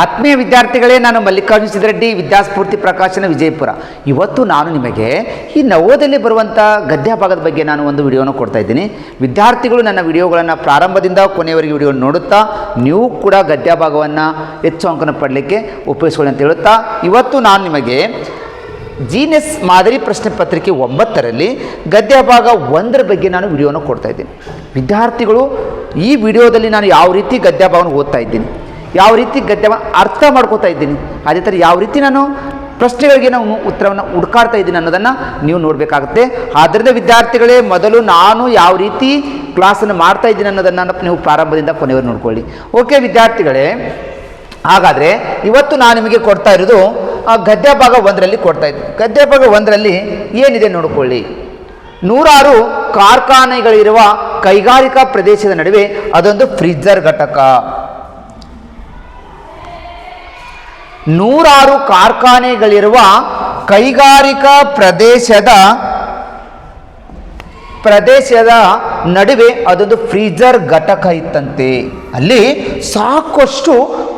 ಆತ್ಮೀಯ ವಿದ್ಯಾರ್ಥಿಗಳೇ, ನಾನು ಮಲ್ಲಿಕಾರ್ಜುನ ಸಿದ್ರೆಡ್ಡಿ, ವಿದ್ಯಾಸ್ಫೂರ್ತಿ ಪ್ರಕಾಶನ ವಿಜಯಪುರ. ಇವತ್ತು ನಾನು ನಿಮಗೆ ಈ ನವೋದಯದಲ್ಲಿ ಬರುವಂಥ ಗದ್ಯ ಭಾಗದ ಬಗ್ಗೆ ನಾನು ಒಂದು ವಿಡಿಯೋನ ಕೊಡ್ತಾ ಇದ್ದೀನಿ. ವಿದ್ಯಾರ್ಥಿಗಳು ನನ್ನ ವಿಡಿಯೋಗಳನ್ನು ಪ್ರಾರಂಭದಿಂದ ಕೊನೆಯವರೆಗೆ ವಿಡಿಯೋ ನೋಡುತ್ತಾ ನೀವು ಕೂಡ ಗದ್ಯ ಭಾಗವನ್ನು ಹೆಚ್ಚು ಅಂಕನ ಪಡಲಿಕ್ಕೆ ಉಪಯೋಗಿಸ್ಕೊಳ್ಳಿ ಅಂತ ಹೇಳುತ್ತಾ, ಇವತ್ತು ನಾನು ನಿಮಗೆ ಜೀನೆಸ್ ಮಾದರಿ ಪ್ರಶ್ನೆ ಪತ್ರಿಕೆ 9ರಲ್ಲಿ ಗದ್ಯ ಭಾಗ 1ರ ಬಗ್ಗೆ ನಾನು ವಿಡಿಯೋನ ಕೊಡ್ತಾ ಇದ್ದೀನಿ. ವಿದ್ಯಾರ್ಥಿಗಳು, ಈ ವಿಡಿಯೋದಲ್ಲಿ ನಾನು ಯಾವ ರೀತಿ ಗದ್ಯ ಭಾಗವನ್ನು ಓದ್ತಾ ಇದ್ದೀನಿ, ಯಾವ ರೀತಿ ಗದ್ಯವನ್ನು ಅರ್ಥ ಮಾಡ್ಕೋತಾ ಇದ್ದೀನಿ, ಅದೇ ಥರ ಯಾವ ರೀತಿ ನಾನು ಪ್ರಶ್ನೆಗಳಿಗೆ ನಾವು ಉತ್ತರವನ್ನು ಹುಡುಕಾಡ್ತಾ ಇದ್ದೀನಿ ಅನ್ನೋದನ್ನು ನೀವು ನೋಡಬೇಕಾಗುತ್ತೆ. ಆದ್ದರಿಂದ ವಿದ್ಯಾರ್ಥಿಗಳೇ, ಮೊದಲು ನಾನು ಯಾವ ರೀತಿ ಕ್ಲಾಸನ್ನು ಮಾಡ್ತಾ ಇದ್ದೀನಿ ಅನ್ನೋದನ್ನು ನೀವು ಪ್ರಾರಂಭದಿಂದ ಕೊನೆಯವರೆಗೆ ನೋಡ್ಕೊಳ್ಳಿ. ಓಕೆ ವಿದ್ಯಾರ್ಥಿಗಳೇ, ಹಾಗಾದರೆ ಇವತ್ತು ನಾನು ನಿಮಗೆ ಕೊಡ್ತಾ ಇರೋದು ಗದ್ಯ ಭಾಗ 1ರಲ್ಲಿ ಕೊಡ್ತಾ ಇದ್ದೀನಿ. ಗದ್ಯ ಭಾಗ 1ರಲ್ಲಿ ಏನಿದೆ ನೋಡಿಕೊಳ್ಳಿ. 100 ಕಾರ್ಖಾನೆಗಳಿರುವ ಕೈಗಾರಿಕಾ ಪ್ರದೇಶದ ನಡುವೆ ಅದೊಂದು ಫ್ರೀಜರ್ ಘಟಕ. 100 ಕಾರ್ಖಾನೆಗಳಿರುವ ಕೈಗಾರಿಕಾ ಪ್ರದೇಶದ ನಡುವೆ ಅದೊಂದು ಫ್ರೀಜರ್ ಘಟಕ ಇತ್ತಂತೆ. ಅಲ್ಲಿ ಸಾಕಷ್ಟು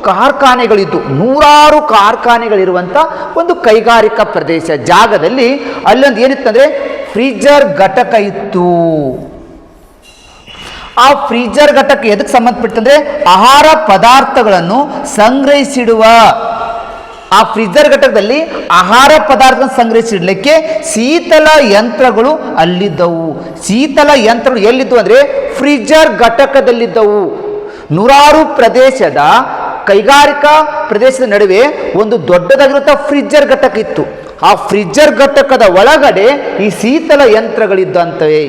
ಕಾರ್ಖಾನೆಗಳಿದ್ದು, 100 ಕಾರ್ಖಾನೆಗಳಿರುವಂಥ ಒಂದು ಕೈಗಾರಿಕಾ ಪ್ರದೇಶ ಜಾಗದಲ್ಲಿ ಅಲ್ಲೊಂದು ಏನಿತ್ತಂದರೆ ಫ್ರೀಜರ್ ಘಟಕ ಇತ್ತು. ಆ ಫ್ರೀಜರ್ ಘಟಕ ಎದಕ್ಕೆ ಸಂಬಂಧಪಟ್ಟಂದರೆ ಆಹಾರ ಪದಾರ್ಥಗಳನ್ನು ಸಂಗ್ರಹಿಸಿಡುವ, ಆ ಫ್ರೀಜರ್ ಘಟಕದಲ್ಲಿ ಆಹಾರ ಪದಾರ್ಥಗಳನ್ನು ಸಂಗ್ರಹಿಸಿಡಲಿಕ್ಕೆ ಶೀತಲ ಯಂತ್ರಗಳು ಅಲ್ಲಿದ್ದವು. ಶೀತಲ ಯಂತ್ರಗಳು ಎಲ್ಲಿದ್ದವು ಅಂದರೆ ಫ್ರೀಜರ್ ಘಟಕದಲ್ಲಿದ್ದವು. 100 ಪ್ರದೇಶದ ಕೈಗಾರಿಕಾ ಪ್ರದೇಶದ ನಡುವೆ ಒಂದು ದೊಡ್ಡದಾಗಿರುವಂಥ ಫ್ರೀಜರ್ ಘಟಕ ಇತ್ತು. ಆ ಫ್ರೀಜರ್ ಘಟಕದ ಒಳಗಡೆ ಈ ಶೀತಲ ಯಂತ್ರಗಳಿದ್ದಂತವೆ.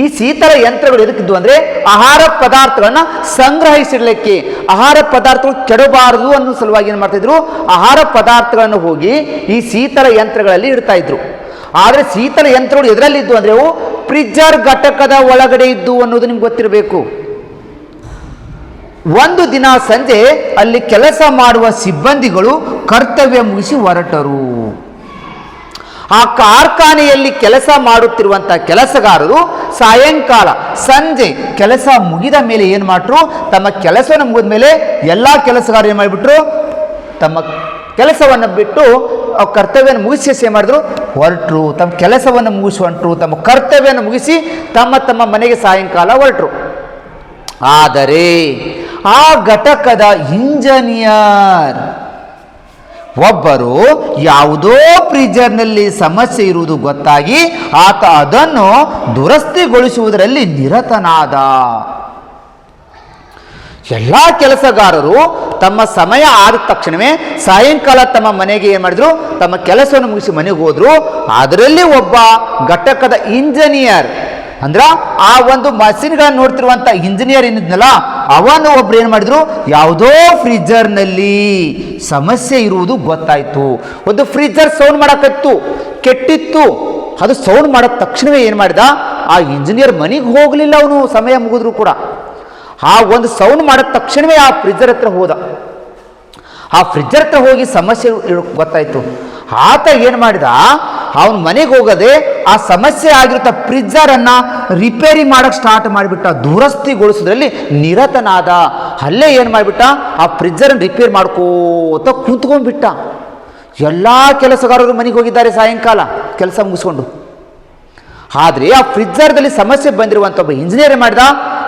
ಈ ಶೀತಲ ಯಂತ್ರಗಳು ಎದಕ್ಕಿದ್ವು ಅಂದರೆ ಆಹಾರ ಪದಾರ್ಥಗಳನ್ನು ಸಂಗ್ರಹಿಸಿಡಲಿಕ್ಕೆ, ಆಹಾರ ಪದಾರ್ಥಗಳು ಕೆಡಬಾರದು ಅನ್ನೋ ಸಲುವಾಗಿ ಏನು ಮಾಡ್ತಾಯಿದ್ರು, ಆಹಾರ ಪದಾರ್ಥಗಳನ್ನು ಹೋಗಿ ಈ ಶೀತಲ ಯಂತ್ರಗಳಲ್ಲಿ ಇಡ್ತಾ ಇದ್ರು. ಆದರೆ ಶೀತಲ ಯಂತ್ರಗಳು ಎದರಲ್ಲಿದ್ದು ಅಂದರೆ ಅವು ಫ್ರೀಜರ್ ಘಟಕದ ಒಳಗಡೆ ಇದ್ದು ಅನ್ನೋದು ನಿಮ್ಗೆ ಗೊತ್ತಿರಬೇಕು. ಒಂದು ದಿನ ಸಂಜೆ ಅಲ್ಲಿ ಕೆಲಸ ಮಾಡುವ ಸಿಬ್ಬಂದಿಗಳು ಕರ್ತವ್ಯ ಮುಗಿಸಿ ಹೊರಟರು. ಆ ಕಾರ್ಖಾನೆಯಲ್ಲಿ ಕೆಲಸ ಮಾಡುತ್ತಿರುವಂಥ ಕೆಲಸಗಾರರು ಸಾಯಂಕಾಲ ಸಂಜೆ ಕೆಲಸ ಮುಗಿದ ಮೇಲೆ ಏನು ಮಾಡ್ರು, ತಮ್ಮ ಕೆಲಸವನ್ನು ಮುಗಿದ ಮೇಲೆ ಎಲ್ಲ ಕೆಲಸಗಾರರು ಏನು ಮಾಡಿಬಿಟ್ರು, ತಮ್ಮ ಕೆಲಸವನ್ನು ಬಿಟ್ಟು ಕರ್ತವ್ಯವನ್ನು ಮುಗಿಸಿ ಏನು ಮಾಡಿದ್ರು, ಹೊರಟರು. ತಮ್ಮ ಕೆಲಸವನ್ನು ಮುಗಿಸಿ ಹೊರಟರು, ತಮ್ಮ ಕರ್ತವ್ಯವನ್ನು ಮುಗಿಸಿ ತಮ್ಮ ಮನೆಗೆ ಸಾಯಂಕಾಲ ಹೊರಟರು. ಆದರೆ ಆ ಘಟಕದ ಇಂಜಿನಿಯರ್ ಒಬ್ಬರು ಯಾವುದೋ ಫ್ರೀಜರ್ನಲ್ಲಿ ಸಮಸ್ಯೆ ಇರುವುದು ಗೊತ್ತಾಗಿ ಆತ ಅದನ್ನು ದುರಸ್ತಿಗೊಳಿಸುವುದರಲ್ಲಿ ನಿರತನಾದ. ಎಲ್ಲ ಕೆಲಸಗಾರರು ತಮ್ಮ ಸಮಯ ಆದ ತಕ್ಷಣವೇ ಸಾಯಂಕಾಲ ತಮ್ಮ ಮನೆಗೆ ಏನು ಮಾಡಿದ್ರು, ತಮ್ಮ ಕೆಲಸವನ್ನು ಮುಗಿಸಿ ಮನೆಗೆ ಹೋದ್ರು. ಅದರಲ್ಲಿ ಒಬ್ಬ ಘಟಕದ ಇಂಜಿನಿಯರ್ ಅಂದ್ರೆ ಆ ಒಂದು ಮಷಿನ್ಗಳನ್ನು ನೋಡ್ತಿರುವಂಥ ಇಂಜಿನಿಯರ್ ಏನಿದ್ನಲ್ಲ, ಅವನು ಒಬ್ರು ಏನು ಮಾಡಿದ್ರು, ಯಾವುದೋ ಫ್ರೀಜರ್ನಲ್ಲಿ ಸಮಸ್ಯೆ ಇರುವುದು ಗೊತ್ತಾಯಿತು. ಒಂದು ಫ್ರೀಜರ್ ಸೌಂಡ್ ಮಾಡಕತ್ತು, ಕೆಟ್ಟಿತ್ತು. ಅದು ಸೌಂಡ್ ಮಾಡಿದ ತಕ್ಷಣವೇ ಏನು ಮಾಡಿದ, ಆ ಇಂಜಿನಿಯರ್ ಮನೆಗೆ ಹೋಗಲಿಲ್ಲ. ಅವನು ಸಮಯ ಮುಗಿದ್ರು ಕೂಡ ಆ ಒಂದು ಸೌಂಡ್ ಮಾಡಿದ ತಕ್ಷಣವೇ ಆ ಫ್ರಿಜ್ಜರ್ ಹತ್ರ ಹೋದ. ಆ ಫ್ರಿಜ್ಜರ್ ಹತ್ರ ಹೋಗಿ ಸಮಸ್ಯೆ ಗೊತ್ತಾಯಿತು. ಆತ ಏನು ಮಾಡಿದ, ಅವನ ಮನೆಗೆ ಹೋಗದೆ ಆ ಸಮಸ್ಯೆ ಆಗಿರುತ್ತ ಫ್ರಿಜ್ಜರನ್ನು ರಿಪೇರಿ ಮಾಡೋಕ್ಕೆ ಸ್ಟಾರ್ಟ್ ಮಾಡಿಬಿಟ್ಟ, ದುರಸ್ತಿಗೊಳಿಸೋದ್ರಲ್ಲಿ ನಿರತನಾದ. ಅಲ್ಲೇ ಏನು ಮಾಡಿಬಿಟ್ಟ, ಆ ಫ್ರಿಜ್ಜರನ್ನು ರಿಪೇರ್ ಮಾಡ್ಕೋತ ಕುಂತ್ಕೊಂಡ್ಬಿಟ್ಟ. ಎಲ್ಲ ಕೆಲಸಗಾರರು ಮನೆಗೆ ಹೋಗಿದ್ದಾರೆ ಸಾಯಂಕಾಲ ಕೆಲಸ ಮುಗಿಸ್ಕೊಂಡು. ಆದರೆ ಆ ಫ್ರಿಜ್ಜರ್ದಲ್ಲಿ ಸಮಸ್ಯೆ ಬಂದಿರುವಂಥ ಒಬ್ಬ ಇಂಜಿನಿಯರ್ ಮಾಡಿದ,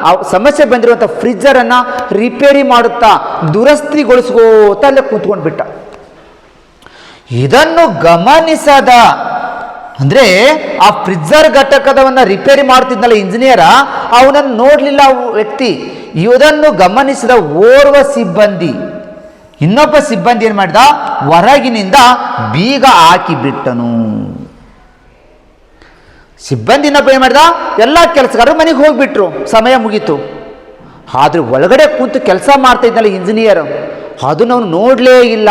ಆ ಸಮಸ್ಯೆ ಬಂದಿರುವಂಥ ಫ್ರಿಜ್ಜರನ್ನು ರಿಪೇರಿ ಮಾಡುತ್ತಾ ದುರಸ್ತಿಗೊಳಿಸ್ಕೋತ ಅಲ್ಲೇ ಕುಂತ್ಕೊಂಡು ಬಿಟ್ಟ. ಇದನ್ನು ಗಮನಿಸದ, ಅಂದರೆ ಆ ಫ್ರಿಜ್ಜರ್ ಘಟಕದವನ್ನು ರಿಪೇರಿ ಮಾಡ್ತಿದ್ನಲ್ಲ ಇಂಜಿನಿಯರ, ಅವನನ್ನು ನೋಡಲಿಲ್ಲ ವ್ಯಕ್ತಿ. ಇದನ್ನು ಗಮನಿಸಿದ ಓರ್ವ ಸಿಬ್ಬಂದಿ, ಇನ್ನೊಬ್ಬ ಸಿಬ್ಬಂದಿ ಏನು ಮಾಡಿದ, ಹೊರಗಿನಿಂದ ಬೀಗ ಹಾಕಿಬಿಟ್ಟನು. ಸಿಬ್ಬಂದಿ ಇನ್ನೊಬ್ಬ ಏನು ಮಾಡಿದ, ಎಲ್ಲ ಕೆಲಸಗಾರರು ಮನೆಗೆ ಹೋಗಿಬಿಟ್ರು, ಸಮಯ ಮುಗೀತು. ಆದರೆ ಒಳಗಡೆ ಕೂತು ಕೆಲಸ ಮಾಡ್ತಾ ಇದ್ನಲ್ಲ ಇಂಜಿನಿಯರ್, ಅದನ್ನು ಅವನು ನೋಡಲೇ ಇಲ್ಲ.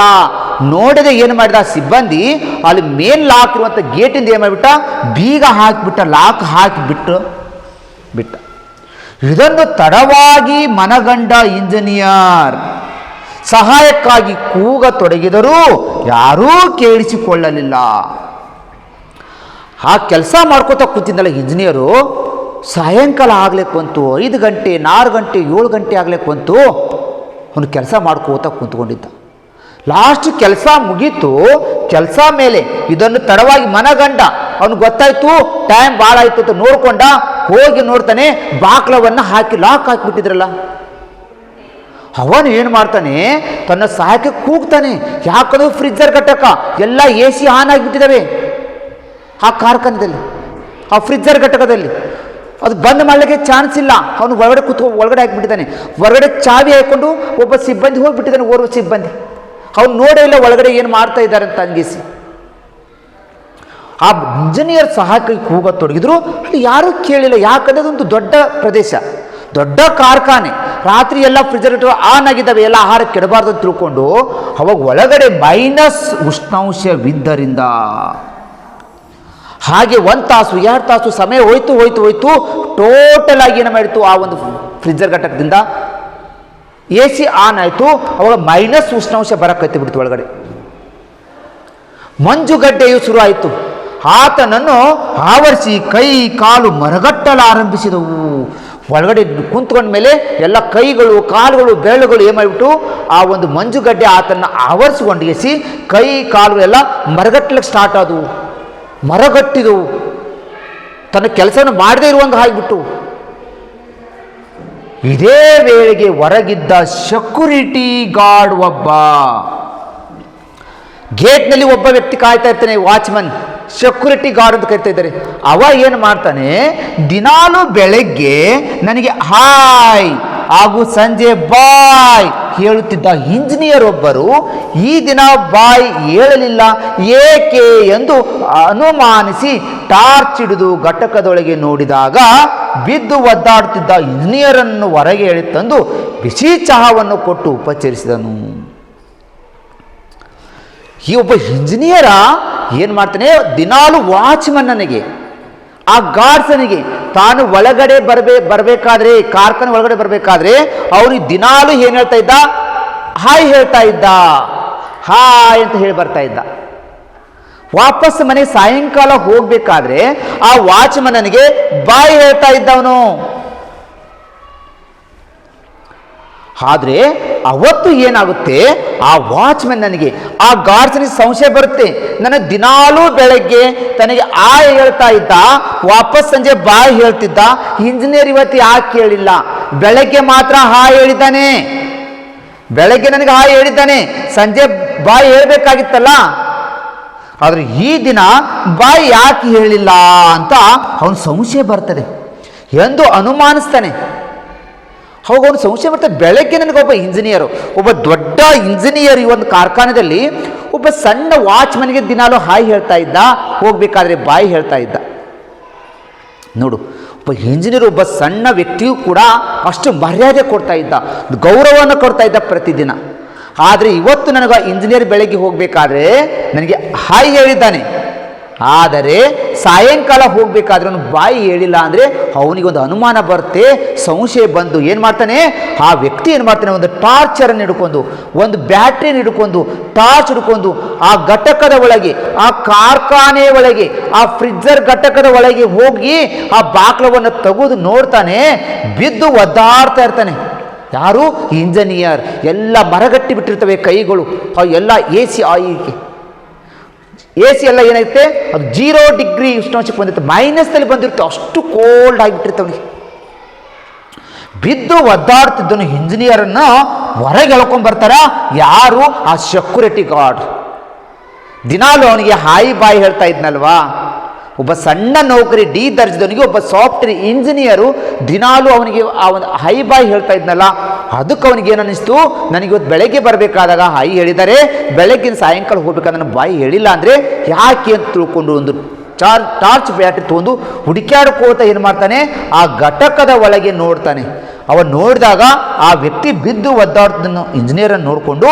ನೋಡದೆ ಏನು ಮಾಡಿದ, ಸಿಬ್ಬಂದಿ ಅಲ್ಲಿ ಮೇನ್ ಲಾಕ್ ಇರುವಂಥ ಗೇಟಿಂದ ಏನು ಮಾಡಿಬಿಟ್ಟ, ಬೀಗ ಹಾಕಿಬಿಟ್ಟ, ಲಾಕ್ ಹಾಕಿಬಿಟ್ಟು ಬಿಟ್ಟ. ಇದನ್ನು ತಡವಾಗಿ ಮನಗಂಡ ಇಂಜಿನಿಯರ್ ಸಹಾಯಕ್ಕಾಗಿ ಕೂಗತೊಡಗಿದರೂ ಯಾರೂ ಕೇಳಿಸಿಕೊಳ್ಳಲಿಲ್ಲ. ಆ ಕೆಲಸ ಮಾಡ್ಕೋತ ಕೂತಿದ್ದಲ್ಲ ಇಂಜಿನಿಯರು, ಸಾಯಂಕಾಲ ಆಗ್ಲಿಕ್ಕೆ ಬಂತು, 5 ಗಂಟೆ 4 ಗಂಟೆ 7 ಗಂಟೆ ಆಗ್ಲಿಕ್ಕೆ ಬಂತು. ಅವನು ಕೆಲಸ ಮಾಡ್ಕೋತ ಕುಂತ್ಕೊಂಡಿದ್ದ. ಲಾಸ್ಟ್ ಕೆಲಸ ಮುಗೀತು. ಕೆಲಸ ಮೇಲೆ ಇದನ್ನು ತಡವಾಗಿ ಮನಗಂಡ, ಅವನು ಗೊತ್ತಾಯ್ತು ಟೈಮ್ ಭಾಳ ಆಯ್ತು ಅಂತ ನೋಡ್ಕೊಂಡ. ಹೋಗಿ ನೋಡ್ತಾನೆ, ಬಾಕ್ಲವನ್ನು ಹಾಕಿ ಲಾಕ್ ಹಾಕಿಬಿಟ್ಟಿದ್ರಲ್ಲ. ಅವನು ಏನು ಮಾಡ್ತಾನೆ, ತನ್ನ ಸಹಾಯಕ್ಕೆ ಕೂಗ್ತಾನೆ. ಯಾಕಂದ್ರೆ ಫ್ರಿಜ್ಜರ್ ಘಟಕ ಎಲ್ಲ AC ಆನ್ ಆಗಿಬಿಟ್ಟಿದ್ದಾವೆ ಆ ಕಾರ್ಖಾನೆಯಲ್ಲಿ, ಆ ಫ್ರಿಜ್ಜರ್ ಘಟಕದಲ್ಲಿ. ಅದು ಬಂದ್ ಮಾಡಲಿಕ್ಕೆ ಚಾನ್ಸ್ ಇಲ್ಲ. ಅವನು ಒಳಗಡೆ ಹಾಕಿಬಿಟ್ಟಿದ್ದಾನೆ. ಹೊರಗಡೆ ಚಾವಿ ಹಾಕೊಂಡು ಒಬ್ಬ ಸಿಬ್ಬಂದಿ ಹೋಗಿಬಿಟ್ಟಿದ್ದಾನೆ, ಓರ್ವ ಸಿಬ್ಬಂದಿ. ಅವ್ನು ನೋಡೇ ಇಲ್ಲ ಒಳಗಡೆ ಏನು ಮಾಡ್ತಾ ಇದ್ದಾರೆ ಅಂತ ಅಂಗಿಸಿ. ಆ ಇಂಜಿನಿಯರ್ ಸಹಾಯಕ್ಕೆ ಕೂಗತೊಡಗಿದ್ರು. ಅಲ್ಲಿ ಯಾರೂ ಕೇಳಿಲ್ಲ. ಯಾಕಂದ್ರೆ ಅದೊಂದು ದೊಡ್ಡ ಪ್ರದೇಶ, ದೊಡ್ಡ ಕಾರ್ಖಾನೆ. ರಾತ್ರಿ ಎಲ್ಲ ಫ್ರಿಜರೇಟರ್ ಆನ್ ಆಗಿದ್ದಾವೆ, ಎಲ್ಲ ಆಹಾರ ಕೆಡಬಾರ್ದು ಅಂತ ತಿಳ್ಕೊಂಡು ಅವಾಗ ಒಳಗಡೆ ಮೈನಸ್ ಉಷ್ಣಾಂಶವಿದ್ದರಿಂದ ಹಾಗೆ 1 ತಾಸು 2 ತಾಸು ಸಮಯ ಹೋಯ್ತು. ಟೋಟಲ್ ಆಗಿ ಏನು ಮಾಡಿತ್ತು, ಆ ಒಂದು ಫ್ರಿಜ್ಜರ್ ಘಟಕದಿಂದ AC ಆನ್ ಆಯಿತು. ಅವಾಗ ಮೈನಸ್ ಉಷ್ಣಾಂಶ ಬರಕತ್ತಿ ಬಿಡ್ತು ಒಳಗಡೆ. ಮಂಜುಗಡ್ಡೆಯು ಶುರು ಆಯಿತು. ಆತನನ್ನು ಆವರಿಸಿ ಕೈ ಕಾಲು ಮರಗಟ್ಟಲು ಆರಂಭಿಸಿದವು. ಒಳಗಡೆ ಕುಂತ್ಕೊಂಡ ಮೇಲೆ ಎಲ್ಲ ಕೈಗಳು ಕಾಲುಗಳು ಬೆರಳುಗಳು ಏನು ಮಾಡಿಬಿಟ್ಟು ಆ ಒಂದು ಮಂಜುಗಡ್ಡೆ ಆತನ ಆವರಿಸಿಕೊಂಡಿಸಿ ಕೈ ಕಾಲುಗಳೆಲ್ಲ ಮರಗಟ್ಟಲಿಕ್ಕೆ ಸ್ಟಾರ್ಟ್ ಆದವು, ಮರಗಟ್ಟಿದವು. ತನ್ನ ಕೆಲಸವನ್ನು ಮಾಡದೇ ಇರುವಂಗೆ ಆಗಿಬಿಟ್ಟು. ಇದೇ ವೇಳೆಗೆ ಹೊರಗಿದ್ದ ಸೆಕ್ಯೂರಿಟಿ ಗಾರ್ಡ್ ಒಬ್ಬ, ಗೇಟ್ನಲ್ಲಿ ಒಬ್ಬ ವ್ಯಕ್ತಿ ಕಾಯ್ತಾ ಇರ್ತಾನೆ, ವಾಚ್ಮನ್, ಸೆಕ್ಯೂರಿಟಿ ಗಾರ್ಡ್ ಅಂತ ಕರಿತಾ ಇದ್ದಾರೆ. ಅವ ಏನು ಮಾಡ್ತಾನೆ, ದಿನಾಲು ಬೆಳಗ್ಗೆ ನನಗೆ ಹಾಯ್ ಹಾಗೂ ಸಂಜೆ ಬಾಯ್ ಹೇಳುತ್ತಿದ್ದ ಇಂಜಿನಿಯರ್ ಒಬ್ಬರು ಈ ದಿನ ಬಾಯ್ ಹೇಳಲಿಲ್ಲ ಏಕೆ ಎಂದು ಅನುಮಾನಿಸಿ ಟಾರ್ಚ್ ಹಿಡಿದು ಘಟಕದೊಳಗೆ ನೋಡಿದಾಗ ಬಿದ್ದು ಒದ್ದಾಡುತ್ತಿದ್ದ ಇಂಜಿನಿಯರನ್ನು ಹೊರಗೆ ಎಳಿ ತಂದು ಬಿಸಿ ಚಹಾವನ್ನು ಕೊಟ್ಟು ಉಪಚರಿಸಿದನು. ಈ ಒಬ್ಬ ಇಂಜಿನಿಯರ ಏನು ಮಾಡ್ತಾನೆ, ದಿನಾಲು ವಾಚ್ಮನ್ನನಿಗೆ, ಆ ಗಾರ್ಡ್ಸನಿಗೆ ತಾನು ಒಳಗಡೆ ಬರಬೇಕಾದ್ರೆ, ಕಾರ್ಖಾನೆ ಒಳಗಡೆ ಬರಬೇಕಾದ್ರೆ ಅವನಿಗೆ ದಿನಾಲು ಏನು ಹೇಳ್ತಾ ಇದ್ದ, ಹಾಯ್ ಹೇಳ್ತಾ ಇದ್ದ, ಹಾಯ್ ಅಂತ ಹೇಳಿ ಬರ್ತಾ ಇದ್ದ. ವಾಪಸ್ ಮನೆಗೆ ಸಾಯಂಕಾಲ ಹೋಗ್ಬೇಕಾದ್ರೆ ಆ ವಾಚ್ಮನ್ನನಿಗೆ ಬಾಯ್ ಹೇಳ್ತಾ ಇದ್ದವನು. ಆದರೆ ಅವತ್ತು ಏನಾಗುತ್ತೆ, ಆ ವಾಚ್ಮನ್ ನನಗೆ, ಆ ಗಾರ್ಡ್ಸನಿಗೆ ಸಂಶಯ ಬರುತ್ತೆ. ನನಗೆ ದಿನಾಲೂ ಬೆಳಗ್ಗೆ ತನಗೆ ಆಯ್ ಹೇಳ್ತಾ ಇದ್ದ, ವಾಪಸ್ ಸಂಜೆ ಬಾಯ್ ಹೇಳ್ತಿದ್ದ. ಇಂಜಿನಿಯರ್ ಇವತ್ತು ಯಾಕೆ ಹೇಳಿಲ್ಲ, ಬೆಳಗ್ಗೆ ಮಾತ್ರ ಹಾಯ್ ಹೇಳಿದ್ದಾನೆ, ಬೆಳಗ್ಗೆ ನನಗೆ ಹಾಯ್ ಹೇಳಿದ್ದಾನೆ, ಸಂಜೆ ಬಾಯ್ ಹೇಳ್ಬೇಕಾಗಿತ್ತಲ್ಲ. ಆದರೆ ಈ ದಿನ ಬಾಯ್ ಯಾಕೆ ಹೇಳಿಲ್ಲ ಅಂತ ಅವನು ಸಂಶಯ ಬರ್ತದೆ ಎಂದು ಅನುಮಾನಿಸ್ತಾನೆ. ಅವಾಗ ಅವನು ಸಂಶಯ ಬರ್ತದೆ, ಬೆಳಗ್ಗೆ ನನಗೊಬ್ಬ ಇಂಜಿನಿಯರು, ಒಬ್ಬ ದೊಡ್ಡ ಇಂಜಿನಿಯರ್ ಈ ಒಂದು ಕಾರ್ಖಾನೆಯಲ್ಲಿ ಒಬ್ಬ ಸಣ್ಣ ವಾಚ್ಮನ್ಗೆ ದಿನಾಲು ಹಾಯ್ ಹೇಳ್ತಾ ಇದ್ದ, ಹೋಗ್ಬೇಕಾದ್ರೆ ಬಾಯ್ ಹೇಳ್ತಾ ಇದ್ದ. ನೋಡು, ಒಬ್ಬ ಇಂಜಿನಿಯರ್, ಒಬ್ಬ ಸಣ್ಣ ವ್ಯಕ್ತಿಯೂ ಕೂಡ ಅಷ್ಟು ಮರ್ಯಾದೆ ಕೊಡ್ತಾ ಇದ್ದ, ಗೌರವವನ್ನು ಕೊಡ್ತಾ ಇದ್ದ ಪ್ರತಿದಿನ. ಆದರೆ ಇವತ್ತು ನನಗೆ ಇಂಜಿನಿಯರ್ ಬೆಳಗ್ಗೆ ಹೋಗಬೇಕಾದ್ರೆ ನನಗೆ ಹಾಯ್ ಹೇಳಿದ್ದಾನೆ, ಆದರೆ ಸಾಯಂಕಾಲ ಹೋಗಬೇಕಾದ್ರೆ ಅವನು ಬಾಯಿ ಹೇಳಿಲ್ಲ ಅಂದರೆ ಅವನಿಗೊಂದು ಅನುಮಾನ ಬರುತ್ತೆ, ಸಂಶಯ ಬಂದು ಏನು ಮಾಡ್ತಾನೆ, ಆ ವ್ಯಕ್ತಿ ಏನು ಮಾಡ್ತಾನೆ, ಒಂದು ಟಾರ್ಚರನ್ನು ಹಿಡ್ಕೊಂಡು, ಒಂದು ಬ್ಯಾಟ್ರಿಯನ್ನು ಹಿಡ್ಕೊಂಡು, ಟಾರ್ಚ್ ಹಿಡ್ಕೊಂಡು ಆ ಘಟಕದ ಒಳಗೆ, ಆ ಕಾರ್ಖಾನೆ ಒಳಗೆ, ಆ ಫ್ರಿಜ್ಜರ್ ಘಟಕದ ಒಳಗೆ ಹೋಗಿ ಆ ಬಾಕ್ಲವನ್ನು ತೆಗೆದು ನೋಡ್ತಾನೆ. ಬಿದ್ದು ಒದ್ದಾಡ್ತಾ ಇರ್ತಾನೆ. ಯಾರು? ಇಂಜಿನಿಯರ್. ಎಲ್ಲ ಮರಗಟ್ಟಿ ಬಿಟ್ಟಿರ್ತವೆ ಕೈಗಳು, ಎಲ್ಲ AC ಎಲ್ಲ ಏನಾಗುತ್ತೆ, ಅದು 0 ಡಿಗ್ರಿ ಉಷ್ಣಾಂಶಕ್ಕೆ ಬಂದಿರುತ್ತೆ, ಮೈನಸ್ನಲ್ಲಿ ಬಂದಿರುತ್ತೆ, ಅಷ್ಟು ಕೋಲ್ಡ್ ಆಗಿಬಿಟ್ಟಿರುತ್ತೆ ಅವನಿಗೆ. ಬಿದ್ದು ಒದ್ದಾಡ್ತಿದ್ದನು ಇಂಜಿನಿಯರನ್ನು ಹೊರಗೆ ಎಳ್ಕೊಂಡ್ಬರ್ತಾರ ಯಾರು? ಆ ಸೆಕ್ಯೂರಿಟಿ ಗಾರ್ಡ್. ದಿನಾಲು ಅವನಿಗೆ ಹಾಯ್ ಬಾಯ್ ಹೇಳ್ತಾ ಇದ್ನಲ್ವಾ, ಒಬ್ಬ ಸಣ್ಣ ನೌಕರಿ D ದರ್ಜದವನಿಗೆ ಒಬ್ಬ ಸಾಫ್ಟ್ವೇರ್ ಇಂಜಿನಿಯರು ದಿನಾಲು ಅವನಿಗೆ ಆ ಒಂದು ಹೈ ಬಾಯ್ ಹೇಳ್ತಾ ಇದ್ನಲ್ಲ, ಅದಕ್ಕೆ ಅವನಿಗೆ ಏನು ಅನ್ನಿಸ್ತು, ನನಗೆ ಇವತ್ತು ಬೆಳಗ್ಗೆ ಬರಬೇಕಾದಾಗ ಹೈ ಹೇಳಿದ್ದಾರೆ, ಬೆಳಗ್ಗಿನ ಸಾಯಂಕಾಲ ಹೋಗ್ಬೇಕಾದ್ರೆ ನನ್ನ ಬಾಯಿ ಹೇಳಿಲ್ಲ ಅಂದರೆ ಯಾಕೆ ಅಂತ ತಿಳ್ಕೊಂಡು ಒಂದು ಟಾರ್ಚ್ ಬ್ಯಾಟ್ರಿ ತೊಗೊಂಡು ಹುಡುಕ್ಯಾಡ್ಕೋತ ಏನು ಮಾಡ್ತಾನೆ, ಆ ಘಟಕದ ಒಳಗೆ ನೋಡ್ತಾನೆ. ಅವ ನೋಡಿದಾಗ ಆ ವ್ಯಕ್ತಿ ಬಿದ್ದು ಒದ್ದಾಡ್ತದನ್ನು ಇಂಜಿನಿಯರನ್ನು ನೋಡಿಕೊಂಡು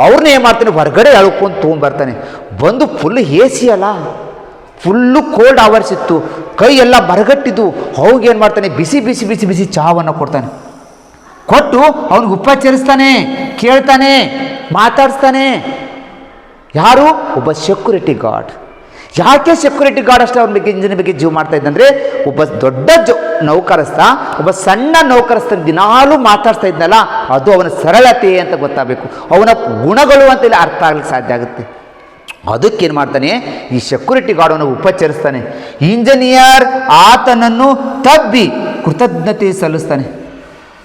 ಅವ್ರನ್ನ ಏನು ಮಾಡ್ತಾನೆ, ಹೊರಗಡೆ ಎಳ್ಕೊಂಡು ತೊಗೊಂಡ್ಬರ್ತಾನೆ. ಬಂದು ಫುಲ್ AC ಅಲ್ಲ, ಫುಲ್ಲು ಕೋಲ್ಡ್ ಆವರಿಸಿತ್ತು, ಕೈ ಎಲ್ಲ ಮರಗಟ್ಟಿದ್ದು. ಹೋಗಿ ಏನು ಮಾಡ್ತಾನೆ, ಬಿಸಿ ಬಿಸಿ ಬಿಸಿ ಬಿಸಿ ಚಹಾವನ್ನು ಕೊಡ್ತಾನೆ. ಕೊಟ್ಟು ಅವನಿಗೆ ಉಪಚರಿಸ್ತಾನೆ, ಕೇಳ್ತಾನೆ, ಮಾತಾಡಿಸ್ತಾನೆ. ಯಾರು? ಒಬ್ಬ ಸೆಕ್ಯೂರಿಟಿ ಗಾರ್ಡ್. ಯಾಕೆ ಸೆಕ್ಯೂರಿಟಿ ಗಾರ್ಡ್ ಅಷ್ಟೇ ಅವ್ರ ಬಗ್ಗೆ ಇಂಜಿನ್ ಬಗ್ಗೆ ಜೀವ ಮಾಡ್ತಾ ಇದ್ದಂದ್ರೆ, ಒಬ್ಬ ದೊಡ್ಡ ನೌಕರಸ್ಥ ಒಬ್ಬ ಸಣ್ಣ ನೌಕರಸ್ಥ ದಿನಾಲೂ ಮಾತಾಡ್ತಾ ಇದ್ನಲ್ಲ, ಅದು ಅವನ ಸರಳತೆ ಅಂತ ಗೊತ್ತಾಗಬೇಕು, ಅವನ ಗುಣಗಳು ಅಂತ ಇಲ್ಲಿ ಅರ್ಥ ಆಗ್ಲಿಕ್ಕೆ ಸಾಧ್ಯ ಆಗುತ್ತೆ. ಅದಕ್ಕೇನು ಮಾಡ್ತಾನೆ, ಈ ಸೆಕ್ಯೂರಿಟಿ ಗಾರ್ಡನ್ನು ಉಪಚರಿಸ್ತಾನೆ. ಇಂಜಿನಿಯರ್ ಆತನನ್ನು ತಬ್ಬಿ ಕೃತಜ್ಞತೆ ಸಲ್ಲಿಸ್ತಾನೆ.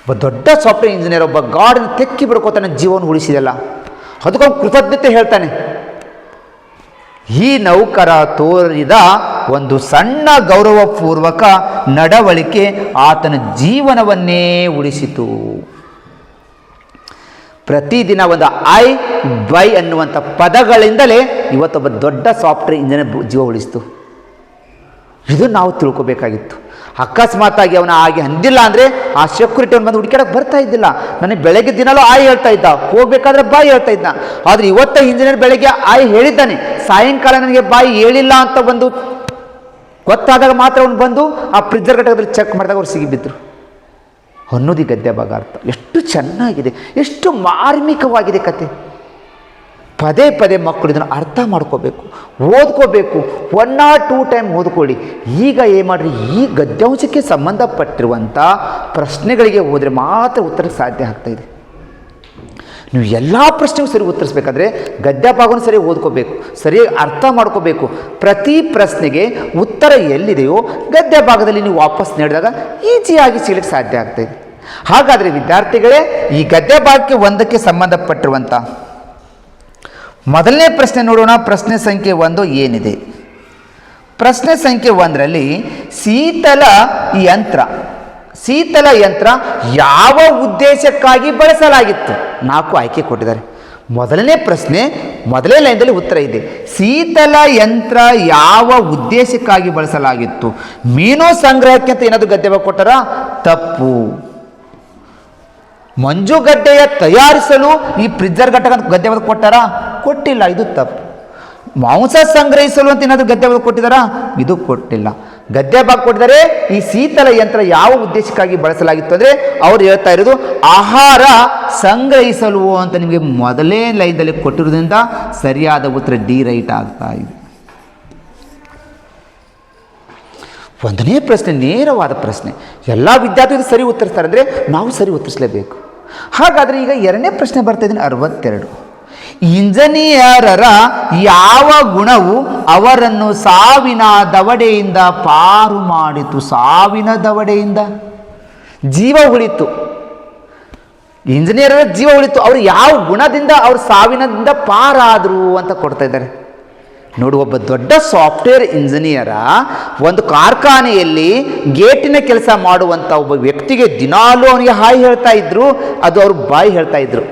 ಒಬ್ಬ ದೊಡ್ಡ ಸಾಫ್ಟ್ವೇರ್ ಇಂಜಿನಿಯರ್ ಒಬ್ಬ ಗಾರ್ಡನ್ನು ತೆಕ್ಕಿ ಬಿಡ್ಕೋತಾನೆ, ಜೀವನ ಉಳಿಸಿದಲ್ಲ, ಅದಕ್ಕೆ ಕೃತಜ್ಞತೆ ಹೇಳ್ತಾನೆ. ಈ ನೌಕರ ತೋರಿದ ಒಂದು ಸಣ್ಣ ಗೌರವಪೂರ್ವಕ ನಡವಳಿಕೆ ಆತನ ಜೀವನವನ್ನೇ ಉಳಿಸಿತು. ಪ್ರತಿದಿನ ಒಂದು ಐ ಬೈ ಅನ್ನುವಂಥ ಪದಗಳಿಂದಲೇ ಇವತ್ತೊಬ್ಬ ದೊಡ್ಡ ಸಾಫ್ಟ್ವೇರ್ ಇಂಜಿನಿಯರ್ ಜೀವ ಉಳಿಸಿತು. ಇದು ನಾವು ತಿಳ್ಕೊಬೇಕಾಗಿತ್ತು. ಅಕಸ್ಮಾತಾಗಿ ಅವನ ಹಾಗೆ ಅಂದಿಲ್ಲ ಅಂದರೆ ಆ ಸೆಕ್ಯೂರಿಟಿ ಅವನು ಬಂದು ಹುಡುಕಾಡಕ್ಕೆ ಬರ್ತಾ ಇದ್ದಿಲ್ಲ. ನನಗೆ ಬೆಳಗ್ಗೆ ದಿನಲೂ ಆಯ್ ಹೇಳ್ತಾ ಇದ್ದ, ಹೋಗ್ಬೇಕಾದ್ರೆ ಬಾಯಿ ಹೇಳ್ತಾ ಇದ್ದ. ಆದರೆ ಇವತ್ತ ಇಂಜಿನಿಯರ್ ಬೆಳಗ್ಗೆ ಆಯ್ ಹೇಳಿದ್ದಾನೆ, ಸಾಯಂಕಾಲ ನನಗೆ ಬಾಯಿ ಹೇಳಿಲ್ಲ ಅಂತ ಒಂದು ಗೊತ್ತಾದಾಗ ಮಾತ್ರ ಅವನು ಬಂದು ಆ ಫ್ರಿಜ್ಜರ್ ಘಟಕದಲ್ಲಿ ಚೆಕ್ ಮಾಡಿದಾಗ ಅವ್ರು ಸಿಗಿಬಿದ್ರು ಅನ್ನೋದು ಈ ಗದ್ಯ ಭಾಗ ಅರ್ಥ. ಎಷ್ಟು ಚೆನ್ನಾಗಿದೆ, ಎಷ್ಟು ಮಾರ್ಮಿಕವಾಗಿದೆ ಕತೆ. ಪದೇ ಪದೇ ಮಕ್ಕಳು ಇದನ್ನು ಅರ್ಥ ಮಾಡ್ಕೋಬೇಕು, ಓದ್ಕೋಬೇಕು. 1 or 2 ಟೈಮ್ ಓದ್ಕೊಳ್ಳಿ. ಈಗ ಏನು ಮಾಡಿರಿ, ಈ ಗದ್ಯಾಂಶಕ್ಕೆ ಸಂಬಂಧಪಟ್ಟಿರುವಂಥ ಪ್ರಶ್ನೆಗಳಿಗೆ ಹೋದರೆ ಮಾತ್ರ ಉತ್ತರಕ್ಕೆ ಸಾಧ್ಯ ಆಗ್ತಾಯಿದೆ. ನೀವು ಎಲ್ಲ ಪ್ರಶ್ನೆಗೂ ಸರಿ ಉತ್ತರಿಸ್ಬೇಕಾದ್ರೆ ಗದ್ಯ ಭಾಗವನ್ನು ಸರಿಯಾಗಿ ಓದ್ಕೋಬೇಕು, ಸರಿಯಾಗಿ ಅರ್ಥ ಮಾಡ್ಕೋಬೇಕು. ಪ್ರತಿ ಪ್ರಶ್ನೆಗೆ ಉತ್ತರ ಎಲ್ಲಿದೆಯೋ ಗದ್ಯ ಭಾಗದಲ್ಲಿ ನೀವು ವಾಪಸ್ ನೀಡಿದಾಗ ಈಸಿಯಾಗಿ ಸಿಗಲಿಕ್ಕೆ ಸಾಧ್ಯ ಆಗ್ತಾಯಿದೆ. ಹಾಗಾದರೆ ವಿದ್ಯಾರ್ಥಿಗಳೇ, ಈ ಗದ್ಯ ಭಾಗಕ್ಕೆ ಒಂದಕ್ಕೆ ಸಂಬಂಧಪಟ್ಟಿರುವಂಥ ಮೊದಲನೇ ಪ್ರಶ್ನೆ ನೋಡೋಣ. ಪ್ರಶ್ನೆ ಸಂಖ್ಯೆ 1 ಏನಿದೆ? ಪ್ರಶ್ನೆ ಸಂಖ್ಯೆ 1ರಲ್ಲಿ ಶೀತಲ ಯಂತ್ರ ಯಾವ ಉದ್ದೇಶಕ್ಕಾಗಿ ಬಳಸಲಾಗಿತ್ತು? 4 ಆಯ್ಕೆ ಕೊಟ್ಟಿದ್ದಾರೆ. ಮೊದಲನೇ ಪ್ರಶ್ನೆ ಮೊದಲನೇ ಲೈನ್ದಲ್ಲಿ ಉತ್ತರ ಇದೆ. ಶೀತಲ ಯಂತ್ರ ಯಾವ ಉದ್ದೇಶಕ್ಕಾಗಿ ಬಳಸಲಾಗಿತ್ತು? ಮೀನು ಸಂಗ್ರಹಕ್ಕೆ ಅಂತ ಏನಾದರೂ ಗದ್ಯ ಭಾಗ ಕೊಟ್ಟಾರ? ತಪ್ಪು. ಮಂಜುಗಡ್ಡೆಯ ತಯಾರಿಸಲು ಈ ಫ್ರಿಜ್ಜರ್ ಘಟಕ ಗದ್ಯ ಭಾಗ ಕೊಟ್ಟಾರ? ಕೊಟ್ಟಿಲ್ಲ, ಇದು ತಪ್ಪು. ಮಾಂಸ ಸಂಗ್ರಹಿಸಲು ಅಂತ ಏನಾದರೂ ಗದ್ಯ ಭಾಗ ಕೊಟ್ಟಿದ್ದಾರಾ? ಇದು ಕೊಟ್ಟಿಲ್ಲ. ಗದ್ಯ ಭಾಗ ಕೊಟ್ಟಿದ್ದಾರೆ. ಈ ಶೀತಲ ಯಂತ್ರ ಯಾವ ಉದ್ದೇಶಕ್ಕಾಗಿ ಬಳಸಲಾಗಿತ್ತು ಅಂದರೆ ಅವ್ರು ಹೇಳ್ತಾ ಇರೋದು ಆಹಾರ ಸಂಗ್ರಹಿಸಲು ಅಂತ ನಿಮಗೆ ಮೊದಲೇ ಲೈನ್ದಲ್ಲಿ ಕೊಟ್ಟಿರೋದ್ರಿಂದ ಸರಿಯಾದ ಉತ್ತರ ಡಿ ರೈಟ್ ಆಗ್ತಾ ಇದೆ. ಒಂದನೇ ಪ್ರಶ್ನೆ ನೇರವಾದ ಪ್ರಶ್ನೆ, ಎಲ್ಲ ವಿದ್ಯಾರ್ಥಿಗಳು ಸರಿ ಉತ್ತರಿಸ್ತಾರೆ ಅಂದರೆ ನಾವು ಸರಿ ಉತ್ತರಿಸಲೇಬೇಕು. ಹಾಗಾದರೆ ಈಗ 2ನೇ ಪ್ರಶ್ನೆ ಬರ್ತಾ ಇದ್ದೀನಿ. 62 ಇಂಜಿನಿಯರರ ಯಾವ ಗುಣವು ಅವರನ್ನು ಸಾವಿನ ದವಡೆಯಿಂದ ಪಾರು ಮಾಡಿತು? ಸಾವಿನ ದವಡೆಯಿಂದ ಜೀವ ಉಳಿತು. ಇಂಜಿನಿಯರರ ಜೀವ ಉಳಿತು. ಅವರು ಯಾವ ಗುಣದಿಂದ ಅವರು ಸಾವಿನದಿಂದ ಪಾರಾದರು ಅಂತ ಕೊಡ್ತಾ ಇದ್ದಾರೆ. ನೋಡು, ಒಬ್ಬ ದೊಡ್ಡ ಸಾಫ್ಟ್ವೇರ್ ಇಂಜಿನಿಯರ ಒಂದು ಕಾರ್ಖಾನೆಯಲ್ಲಿ ಗೇಟಿನ ಕೆಲಸ ಮಾಡುವಂಥ ಒಬ್ಬ ವ್ಯಕ್ತಿಗೆ ದಿನಾಲೂ ಅವನಿಗೆ ಹಾಯ್ ಹೇಳ್ತಾ ಇದ್ರು, ಅದು ಅವರು ಬಾಯಿ ಹೇಳ್ತಾ ಇದ್ರು.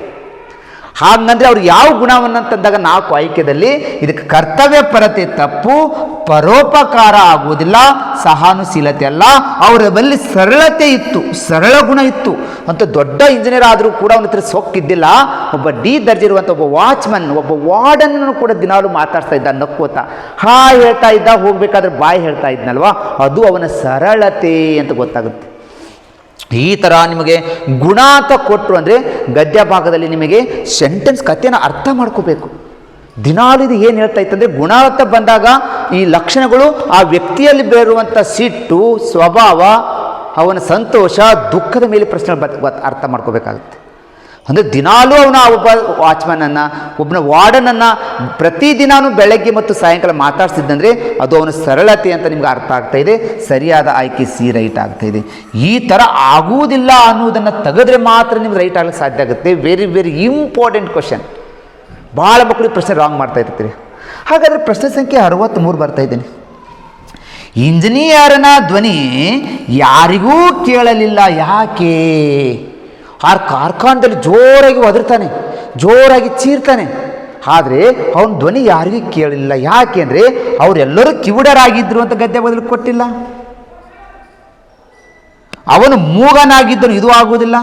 ಹಾಗಂದ್ರೆ ಅವ್ರು ಯಾವ ಗುಣವನ್ನು ತಂದಾಗ 4 ಆಯ್ಕೆದಲ್ಲಿ ಇದಕ್ಕೆ ಕರ್ತವ್ಯ ಪರತೆ ತಪ್ಪು, ಪರೋಪಕಾರ ಆಗುವುದಿಲ್ಲ, ಸಹಾನುಶೀಲತೆ ಅಲ್ಲ, ಅವರ ಬಳಿ ಸರಳತೆ ಇತ್ತು, ಸರಳ ಗುಣ ಇತ್ತು ಅಂತ. ದೊಡ್ಡ ಇಂಜಿನಿಯರ್ ಆದರೂ ಕೂಡ ಅವನ ಹತ್ರ ಸೊಕ್ಕಿದ್ದಿಲ್ಲ. ಒಬ್ಬ ಡಿ ದರ್ಜೆ ಇರುವಂಥ ಒಬ್ಬ ವಾಚ್ಮನ್, ಒಬ್ಬ ವಾರ್ಡನ್ನು ಕೂಡ ದಿನಾಲು ಮಾತಾಡ್ತಾ ಇದ್ದ, ನಕ್ಕೋತ ಹಾಯ್ ಹೇಳ್ತಾ ಇದ್ದ, ಹೋಗ್ಬೇಕಾದ್ರೆ ಬಾಯಿ ಹೇಳ್ತಾ ಇದ್ನಲ್ವಾ, ಅದು ಅವನ ಸರಳತೆ ಅಂತ ಗೊತ್ತಾಗುತ್ತೆ. ಈ ಥರ ನಿಮಗೆ ಗುಣ ಅಂತ ಕೊಟ್ಟರು ಅಂದರೆ ಗದ್ಯ ಭಾಗದಲ್ಲಿ ನಿಮಗೆ ಸೆಂಟೆನ್ಸ್ ಕಥೆನ ಅರ್ಥ ಮಾಡ್ಕೋಬೇಕು. ದಿನಾಲು ಇದು ಏನು ಹೇಳ್ತಾ ಇತ್ತಂದರೆ ಗುಣ ಅಂತ ಬಂದಾಗ ಈ ಲಕ್ಷಣಗಳು ಆ ವ್ಯಕ್ತಿಯಲ್ಲಿ ಬೇರುವಂಥ ಸಿಟ್ಟು, ಸ್ವಭಾವ, ಅವನ ಸಂತೋಷ, ದುಃಖದ ಮೇಲೆ ಪ್ರಶ್ನೆಗಳು ಅರ್ಥ ಮಾಡ್ಕೋಬೇಕಾಗುತ್ತೆ. ಅಂದರೆ ದಿನಾಲೂ ಅವನ ಒಬ್ಬ ವಾಚ್ಮನನ್ನು, ಒಬ್ಬನ ವಾರ್ಡನನ್ನು ಪ್ರತಿದಿನಾನು ಬೆಳಗ್ಗೆ ಮತ್ತು ಸಾಯಂಕಾಲ ಮಾತಾಡ್ತಿದ್ದಂದರೆ ಅದು ಅವನ ಸರಳತೆ ಅಂತ ನಿಮ್ಗೆ ಅರ್ಥ ಆಗ್ತಾ ಇದೆ. ಸರಿಯಾದ ಆಯ್ಕೆ ಸಿ ರೈಟ್ ಆಗ್ತಾ ಇದೆ. ಈ ಥರ ಆಗುವುದಿಲ್ಲ ಅನ್ನೋದನ್ನು ತೆಗೆದ್ರೆ ಮಾತ್ರ ನಿಮ್ಗೆ ರೈಟ್ ಆಗಲಿಕ್ಕೆ ಸಾಧ್ಯ ಆಗುತ್ತೆ. Very very important question. ಭಾಳ ಮಕ್ಕಳಿಗೆ ಪ್ರಶ್ನೆ ರಾಂಗ್ ಮಾಡ್ತಾ ಇರ್ತೀರಿ. ಹಾಗಾದರೆ ಪ್ರಶ್ನೆ ಸಂಖ್ಯೆ 63 ಬರ್ತಾ ಇದ್ದೇನೆ. ಇಂಜಿನಿಯರನ ಧ್ವನಿ ಯಾರಿಗೂ ಕೇಳಲಿಲ್ಲ, ಯಾಕೆ? ಆ ಕಾರ್ಖಾನದಲ್ಲಿ ಜೋರಾಗಿ ಒದರ್ತಾನೆ, ಜೋರಾಗಿ ಚೀರ್ತಾನೆ, ಆದರೆ ಅವನ ಧ್ವನಿ ಯಾರಿಗೂ ಕೇಳಲಿಲ್ಲ. ಯಾಕೆ ಅಂದರೆ ಅವರೆಲ್ಲರೂ ಕಿವುಡರಾಗಿದ್ದರು ಅಂತ ಗದ್ಯ ಬದಲು ಕೊಟ್ಟಿಲ್ಲ. ಅವನು ಮೂಗನಾಗಿದ್ದನು, ಇದು ಆಗುವುದಿಲ್ಲ.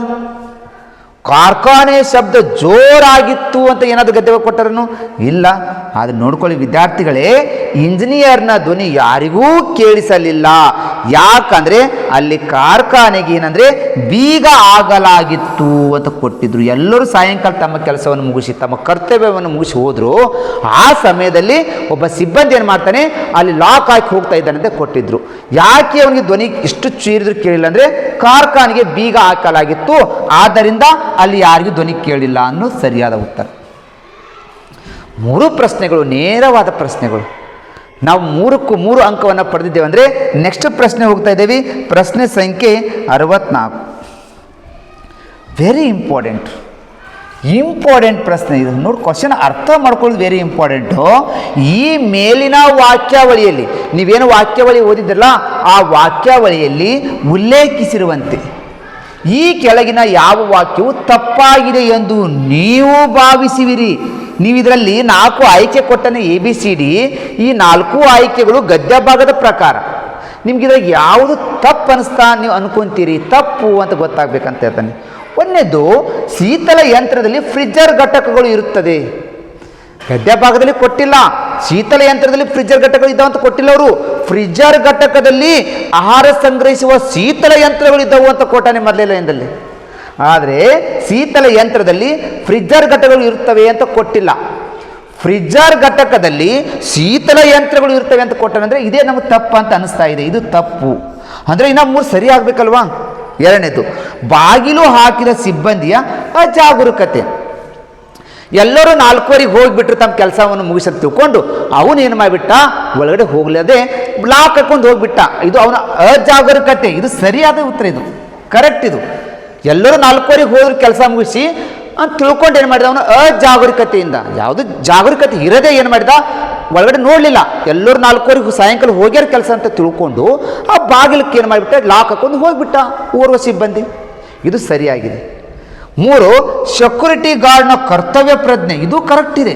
ಕಾರ್ಖಾನೆ ಶಬ್ದ ಜೋರಾಗಿತ್ತು ಅಂತ ಏನಾದರೂ ಗದ್ಯ ಕೊಟ್ಟರನು? ಇಲ್ಲ. ಆದರೆ ನೋಡ್ಕೊಳ್ಳಿ ವಿದ್ಯಾರ್ಥಿಗಳೇ, ಇಂಜಿನಿಯರ್ನ ಧ್ವನಿ ಯಾರಿಗೂ ಕೇಳಿಸಲಿಲ್ಲ. ಯಾಕಂದರೆ ಅಲ್ಲಿ ಕಾರ್ಖಾನೆಗೆ ಏನಂದರೆ ಬೀಗ ಆಗಲಾಗಿತ್ತು ಅಂತ ಕೊಟ್ಟಿದ್ರು. ಎಲ್ಲರೂ ಸಾಯಂಕಾಲ ತಮ್ಮ ಕೆಲಸವನ್ನು ಮುಗಿಸಿ ತಮ್ಮ ಕರ್ತವ್ಯವನ್ನು ಮುಗಿಸಿ ಹೋದರು. ಆ ಸಮಯದಲ್ಲಿ ಒಬ್ಬ ಸಿಬ್ಬಂದಿ ಏನು ಮಾಡ್ತಾನೆ, ಅಲ್ಲಿ ಲಾಕ್ ಹಾಕಿ ಹೋಗ್ತಾ ಇದ್ದಾನೆ ಅಂತ ಕೊಟ್ಟಿದ್ರು. ಯಾಕೆ ಅವನಿಗೆ ಧ್ವನಿ ಇಷ್ಟು ಚೀರಿದ್ರು ಕೇಳಿಲ್ಲ ಅಂದರೆ ಕಾರ್ಖಾನೆಗೆ ಬೀಗ ಹಾಕಲಾಗಿತ್ತು, ಆದ್ದರಿಂದ ಅಲ್ಲಿ ಯಾರಿಗೂ ಧ್ವನಿ ಕೇಳಿಲ್ಲ ಅನ್ನೋದು ಸರಿಯಾದ ಉತ್ತರ. 3 ಪ್ರಶ್ನೆಗಳು ನೇರವಾದ ಪ್ರಶ್ನೆಗಳು. ನಾವು 3ಕ್ಕೂ 3 ಅಂಕವನ್ನು ಪಡೆದಿದ್ದೇವೆ. ಅಂದರೆ ನೆಕ್ಸ್ಟ್ ಪ್ರಶ್ನೆ ಹೋಗ್ತಾ ಇದ್ದೇವೆ. ಪ್ರಶ್ನೆ ಸಂಖ್ಯೆ 64. ವೆರಿ ಇಂಪಾರ್ಟೆಂಟ್ ಪ್ರಶ್ನೆ ಇದು. ನೋಡಿ, ಕ್ವಶನ್ ಅರ್ಥ ಮಾಡ್ಕೊಳ್ಳೋದು ವೆರಿ ಇಂಪಾರ್ಟೆಂಟು. ಈ ಮೇಲಿನ ವಾಕ್ಯಾವಳಿಯಲ್ಲಿ ನೀವೇನು ವಾಕ್ಯಾವಳಿ ಓದಿದ್ರಲ್ಲ, ಆ ವಾಕ್ಯಾವಳಿಯಲ್ಲಿ ಉಲ್ಲೇಖಿಸಿರುವಂತೆ ಈ ಕೆಳಗಿನ ಯಾವ ವಾಕ್ಯವು ತಪ್ಪಾಗಿದೆ ಎಂದು ನೀವು ಭಾವಿಸುವಿರಿ? ನೀವು ಇದರಲ್ಲಿ 4 ಆಯ್ಕೆ ಕೊಟ್ಟನೆ, ABCD. ಈ 4 ಆಯ್ಕೆಗಳು ಗದ್ಯ ಭಾಗದ ಪ್ರಕಾರ. ನಿಮ್ಗೆ ಇದ್ರಾಗ ಯಾವುದು ತಪ್ಪು ಅನಿಸ್ತಾ ನೀವು ಅನ್ಕೊಂತೀರಿ, ತಪ್ಪು ಅಂತ ಗೊತ್ತಾಗಬೇಕಂತ ಹೇಳ್ತಾನೆ. ಒಂದನೇದು, ಶೀತಲ ಯಂತ್ರದಲ್ಲಿ ಫ್ರಿಜ್ಜರ್ ಘಟಕಗಳು ಇರುತ್ತದೆ. ಗದ್ಯ ಭಾಗದಲ್ಲಿ ಕೊಟ್ಟಿಲ್ಲ. ಶೀತಲ ಯಂತ್ರದಲ್ಲಿ ಫ್ರಿಜ್ಜರ್ ಘಟಕಗಳು ಇದ್ದಾವೆ ಅಂತ ಕೊಟ್ಟಿಲ್ಲ ಅವರು. ಫ್ರಿಜ್ಜರ್ ಘಟಕದಲ್ಲಿ ಆಹಾರ ಸಂಗ್ರಹಿಸುವ ಶೀತಲ ಯಂತ್ರಗಳು ಇದ್ದವು ಅಂತ ಕೊಟ್ಟಾನೆ ಮೊದಲೇ ಲೈನ್ದಲ್ಲಿ. ಆದರೆ ಶೀತಲ ಯಂತ್ರದಲ್ಲಿ ಫ್ರಿಜ್ಜರ್ ಘಟಕಗಳು ಇರುತ್ತವೆ ಅಂತ ಕೊಟ್ಟಿಲ್ಲ. ಫ್ರಿಜ್ಜರ್ ಘಟಕದಲ್ಲಿ ಶೀತಲ ಯಂತ್ರಗಳು ಇರ್ತವೆ ಅಂತ ಕೊಟ್ಟನಂದರೆ ಇದೇ ನಮಗೆ ತಪ್ಪು ಅಂತ ಅನಿಸ್ತಾ ಇದೆ. ಇದು ತಪ್ಪು ಅಂದರೆ ಇನ್ನು 3 ಸರಿ ಆಗಬೇಕಲ್ವಾ? 2ನೇದು, ಬಾಗಿಲು ಹಾಕಿದ ಸಿಬ್ಬಂದಿಯ ಅಜಾಗರೂಕತೆ. ಎಲ್ಲರೂ 4ವರೆಗೆ ಹೋಗಿಬಿಟ್ರು ತಮ್ಮ ಕೆಲಸವನ್ನು ಮುಗಿಸಲು ತಿಳ್ಕೊಂಡು ಅವನೇನು ಮಾಡಿಬಿಟ್ಟ, ಒಳಗಡೆ ಹೋಗಲದೆ ಬ್ಲಾಕ್ ಹಾಕೊಂಡು ಹೋಗ್ಬಿಟ್ಟ. ಇದು ಅವನ ಅಜಾಗರೂಕತೆ. ಇದು ಸರಿಯಾದ ಉತ್ತರ, ಇದು ಕರೆಕ್ಟ್. ಇದು ಎಲ್ಲರೂ 4ವರೆಗೆ ಹೋದ್ರು ಕೆಲಸ ಮುಗಿಸಿ ಅಂತ ತಿಳ್ಕೊಂಡು ಏನು ಮಾಡಿದ, ಅವನು ಅಜಾಗರೂಕತೆಯಿಂದ, ಯಾವುದು ಜಾಗರೂಕತೆ ಇರದೇ ಏನು ಮಾಡಿದ, ಒಳಗಡೆ ನೋಡಲಿಲ್ಲ. ಎಲ್ಲರೂ 4ವರೆಗೆ ಸಾಯಂಕಾಲ ಹೋಗ್ಯಾರ ಕೆಲಸ ಅಂತ ತಿಳ್ಕೊಂಡು ಆ ಬಾಗಿಲಕ್ಕೆ ಏನು ಮಾಡಿಬಿಟ್ಟ, ಲಾಕ್ ಹಾಕೊಂಡು ಹೋಗ್ಬಿಟ್ಟ ಓರ್ವ ಸಿಬ್ಬಂದಿ. ಇದು ಸರಿಯಾಗಿದೆ. 3, ಸೆಕ್ಯೂರಿಟಿ ಗಾರ್ಡ್ನ ಕರ್ತವ್ಯ ಪ್ರಜ್ಞೆ. ಇದು ಕರೆಕ್ಟ್ ಇದೆ.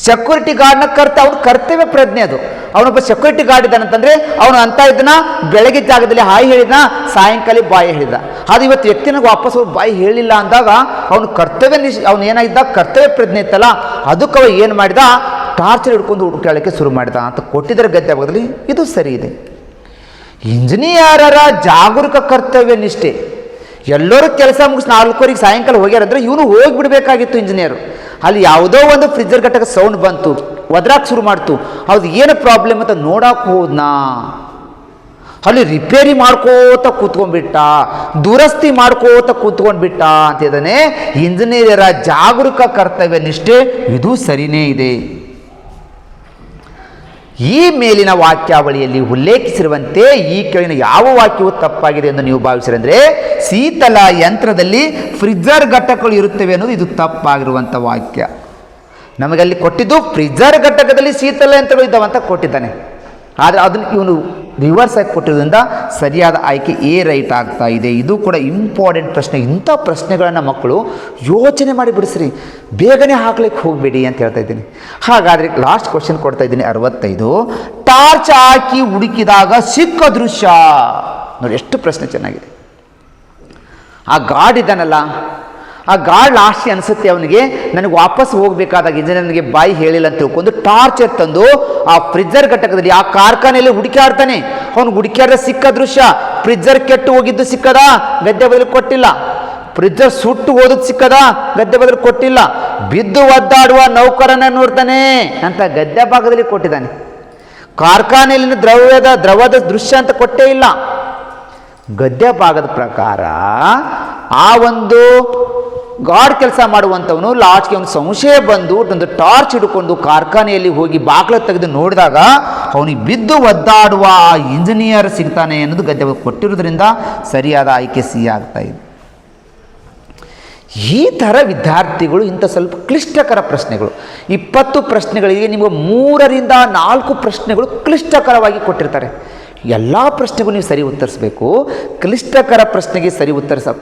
ಸೆಕ್ಯೂರಿಟಿ ಗಾರ್ಡ್ನ ಅವನ ಕರ್ತವ್ಯ ಪ್ರಜ್ಞೆ ಅದು. ಅವನೊಬ್ಬ ಸೆಕ್ಯೂರಿಟಿ ಗಾರ್ಡ್ ಇದ್ದಾನಂತಂದರೆ ಅವನು ಅಂತ ಇದನ್ನ ಬೆಳಗ್ಗೆ ಜಾಗದಲ್ಲಿ ಹಾಯಿ ಹೇಳಿದ, ಸಾಯಂಕಾಲ ಬಾಯಿ ಹೇಳಿದ. ಅದು ಇವತ್ತು ವ್ಯಕ್ತಿನಾಗ ವಾಪಸ್ ಬಾಯಿ ಹೇಳಿಲ್ಲ ಅಂದಾಗ ಅವನು ಅವನು ಏನಾಗಿದ್ದ, ಕರ್ತವ್ಯ ಪ್ರಜ್ಞೆ ಇತ್ತಲ್ಲ, ಅದಕ್ಕೆ ಅವ ಏನು ಮಾಡಿದ, ಟಾರ್ಚರ್ ಹಿಡ್ಕೊಂಡು ಹುಡುಕಾಡಲಿಕ್ಕೆ ಶುರು ಮಾಡಿದ ಅಂತ ಕೊಟ್ಟಿದ್ದಾರೆ ಗದ್ಯ ಭಾಗದಲ್ಲಿ. ಇದು ಸರಿ ಇದೆ. ಇಂಜಿನಿಯರರ ಜಾಗರೂಕ ಕರ್ತವ್ಯ ನಿಷ್ಠೆ. ಎಲ್ಲರೂ ಕೆಲಸ ಮುಗಿಸಿ 4ವರೆಗೆ ಸಾಯಂಕಾಲ ಹೋಗ್ಯಾರಂದ್ರೆ ಇವನು ಹೋಗಿಬಿಡ್ಬೇಕಾಗಿತ್ತು ಇಂಜಿನಿಯರು. ಅಲ್ಲಿ ಯಾವುದೋ ಒಂದು ಫ್ರಿಜ್ಜರ್ ಘಟಕ ಸೌಂಡ್ ಬಂತು, ಒದ್ರಾಕ್ ಶುರು ಮಾಡ್ತು. ಹೌದು, ಏನು ಪ್ರಾಬ್ಲಮ್ ಅಂತ ನೋಡಕ್ಕೆ ಹೋದ್ನಾ, ಅಲ್ಲಿ ರಿಪೇರಿ ಮಾಡ್ಕೋತ ಕೂತ್ಕೊಂಡ್ಬಿಟ್ಟ, ದುರಸ್ತಿ ಮಾಡ್ಕೋತ ಕೂತ್ಕೊಂಡ್ಬಿಟ್ಟ ಅಂತಿದ್ದಾನೆ. ಇಂಜಿನಿಯರ ಜಾಗರೂಕ ಕರ್ತವ್ಯ ನಿಷ್ಠೆ ಇದು ಸರಿನೇ ಇದೆ. ಈ ಮೇಲಿನ ವಾಕ್ಯಾವಳಿಯಲ್ಲಿ ಉಲ್ಲೇಖಿಸಿರುವಂತೆ ಈ ಕೆಳಗಿನ ಯಾವ ವಾಕ್ಯವು ತಪ್ಪಾಗಿದೆ ಎಂದು ನೀವು ಭಾವಿಸಿರಂದರೆ ಶೀತಲ ಯಂತ್ರದಲ್ಲಿ ಫ್ರಿಜ್ಜರ್ ಘಟಕಗಳು ಇರುತ್ತವೆ ಅನ್ನೋದು ಇದು ತಪ್ಪಾಗಿರುವಂಥ ವಾಕ್ಯ. ನಮಗಲ್ಲಿ ಕೊಟ್ಟಿದ್ದು ಫ್ರಿಜ್ಜರ್ ಘಟಕದಲ್ಲಿ ಶೀತಲ ಯಂತ್ರಗಳು ಇದ್ದಾವಂತ ಕೊಟ್ಟಿದ್ದಾನೆ. ಆದರೆ ಅದನ್ನು ಇವನು ರಿವರ್ಸ್ ಆಗಿ ಕೊಟ್ಟಿರೋದ್ರಿಂದ ಸರಿಯಾದ ಆಯ್ಕೆ ಎ ರೈಟ್ ಆಗ್ತಾ ಇದೆ. ಇದು ಕೂಡ ಇಂಪಾರ್ಟೆಂಟ್ ಪ್ರಶ್ನೆ. ಇಂಥ ಪ್ರಶ್ನೆಗಳನ್ನು ಮಕ್ಕಳು ಯೋಚನೆ ಮಾಡಿ ಬಿಡಿಸ್ರಿ, ಬೇಗನೆ ಹಾಕ್ಲಿಕ್ಕೆ ಹೋಗಬೇಡಿ ಅಂತ ಹೇಳ್ತಾ ಇದ್ದೀನಿ. ಹಾಗಾದರೆ ಲಾಸ್ಟ್ ಕ್ವಶನ್ ಕೊಡ್ತಾ ಇದ್ದೀನಿ. 65, ಟಾರ್ಚ್ ಹಾಕಿ ಹುಡುಕಿದಾಗ ಸಿಕ್ಕ ದೃಶ್ಯ. ನೋಡಿ ಎಷ್ಟು ಪ್ರಶ್ನೆ ಚೆನ್ನಾಗಿದೆ. ಆ ಗಾರ್ಡ್ ಇದ್ದಾನಲ್ಲ, ಆ ಗಾರ್ಡ್ ಲಾಸ್ಟ್ ಅನಿಸುತ್ತೆ ಅವನಿಗೆ, ನನಗೆ ವಾಪಸ್ ಹೋಗಬೇಕಾದಾಗ ಇಂಜಿನಿಯರ್ನಿಗೆ ಬಾಯಿ ಹೇಳಿಲ್ಲ ಅಂತ ತಿಳ್ಕೊಂಡು ಟಾರ್ಚ್ ತಂದು ಆ ಫ್ರಿಜ್ಜರ್ ಘಟಕದಲ್ಲಿ ಆ ಕಾರ್ಖಾನೆಯಲ್ಲಿ ಹುಡುಕಾಡ್ತಾನೆ. ಅವನು ಹುಡುಕಾಡ್ರೆ ಸಿಕ್ಕ ದೃಶ್ಯ. ಫ್ರಿಜ್ಜರ್ ಕೆಟ್ಟು ಹೋಗಿದ್ದು ಸಿಕ್ಕದ, ಗದ್ದೆ ಬದಲು ಕೊಟ್ಟಿಲ್ಲ. ಫ್ರಿಜ್ಜರ್ ಸುಟ್ಟು ಹೋದದ್ದು ಸಿಕ್ಕದ, ಗದ್ದೆ ಬದಲು ಕೊಟ್ಟಿಲ್ಲ. ಬಿದ್ದು ಒದ್ದಾಡುವ ನೌಕರನ ನೋಡ್ತಾನೆ ಅಂತ ಗದ್ದೆ ಭಾಗದಲ್ಲಿ ಕೊಟ್ಟಿದ್ದಾನೆ. ಕಾರ್ಖಾನೆಯಲ್ಲಿನ ದ್ರವದ ದೃಶ್ಯ ಅಂತ ಕೊಟ್ಟೇ ಇಲ್ಲ. ಗದ್ಯ ಭಾಗದ ಪ್ರಕಾರ ಆ ಒಂದು ಗಾರ್ಡ್ ಕೆಲಸ ಮಾಡುವಂಥವನು ಲಾಸ್ಟ್ಗೆ ಅವನು ಸಂಶಯ ಬಂದು ಒಂದು ಟಾರ್ಚ್ ಹಿಡ್ಕೊಂಡು ಕಾರ್ಖಾನೆಯಲ್ಲಿ ಹೋಗಿ ಬಾಗಿಲು ತೆಗೆದು ನೋಡಿದಾಗ ಅವನಿಗೆ ಬಿದ್ದು ಒದ್ದಾಡುವ ಇಂಜಿನಿಯರ್ ಸಿಗ್ತಾನೆ ಅನ್ನೋದು ಗದ್ಯ ಕೊಟ್ಟಿರೋದ್ರಿಂದ ಸರಿಯಾದ ಆಯ್ಕೆ ಸಿ ಆಗ್ತಾ ಇದೆ. ಈ ಥರ ವಿದ್ಯಾರ್ಥಿಗಳು ಇಂಥ ಸ್ವಲ್ಪ ಕ್ಲಿಷ್ಟಕರ ಪ್ರಶ್ನೆಗಳು 20 ಪ್ರಶ್ನೆಗಳಿಗೆ ನಿಮಗೆ 3ರಿಂದ 4 ಪ್ರಶ್ನೆಗಳು ಕ್ಲಿಷ್ಟಕರವಾಗಿ ಕೊಟ್ಟಿರ್ತಾರೆ. ಎಲ್ಲ ಪ್ರಶ್ನೆಗೂ ನೀವು ಸರಿ ಉತ್ತರಿಸಬೇಕು. ಕ್ಲಿಷ್ಟಕರ ಪ್ರಶ್ನೆಗೆ ಸರಿ